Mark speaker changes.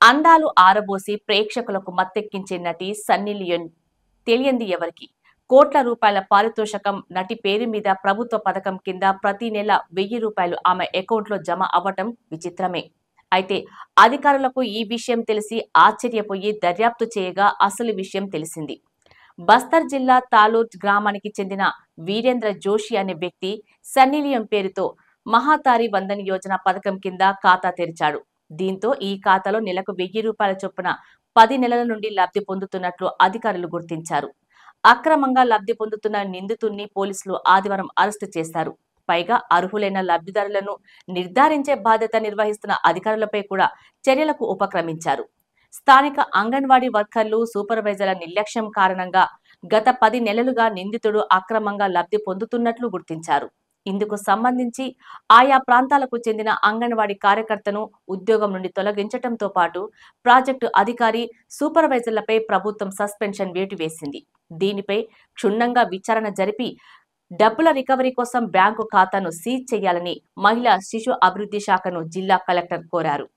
Speaker 1: అందాలు ఆరబోసి ప్రేక్షకులకు మత్తెక్కించే నటి సన్నీ లియోన్ తెలియంది ఎవరికి? కోట్ల రూపాయల పారితోషకం నటి పేరు మీద ప్రభుత్వ పథకం కింద ప్రతి నెల ₹1000 ఆమె అకౌంట్లో జమ అవ్వటం విచిత్రమే. అయితే అధికారులకు ఈ విషయం తెలిసి ఆశ్చర్యపోయి దర్యాప్తు చేయగా అసలు విషయం తెలిసింది. బస్తర్ జిల్లా తాలూర్ గ్రామానికి చెందిన వీరేంద్ర జోషి అనే వ్యక్తి సన్నీ లియోన్ పేరుతో మహాతారి వందన్ యోజన పథకం కింద ఖాతా తెరిచాడు. దీంతో ఈ ఖాతాలో నెలకు ₹1000 చొప్పున 10 నెలల నుండి లబ్ధి పొందుతున్నట్లు అధికారులు గుర్తించారు. అక్రమంగా లబ్ధి పొందుతున్న నిందితుణ్ణి పోలీసులు ఆదివారం అరెస్టు చేశారు. పైగా అర్హులైన లబ్ధిదారులను నిర్ధారించే బాధ్యత నిర్వహిస్తున్న అధికారులపై కూడా చర్యలకు ఉపక్రమించారు. స్థానిక అంగన్వాడీ వర్కర్లు, సూపర్వైజర్ల నిర్లక్ష్యం కారణంగా గత 10 నెలలుగా నిందితుడు అక్రమంగా లబ్ధి పొందుతున్నట్లు గుర్తించారు. ఇందుకు సంబంధించి ఆయా ప్రాంతాలకు చెందిన అంగన్వాడీ కార్యకర్తను ఉద్యోగం నుండి తొలగించడంతో పాటు ప్రాజెక్టు అధికారి, సూపర్వైజర్లపై ప్రభుత్వం సస్పెన్షన్ వేటు వేసింది. దీనిపై క్షుణ్ణంగా విచారణ జరిపి డబ్బుల రికవరీ కోసం బ్యాంకు ఖాతాను సీజ్ చేయాలని మహిళా శిశు అభివృద్ధి శాఖను జిల్లా కలెక్టర్ కోరారు.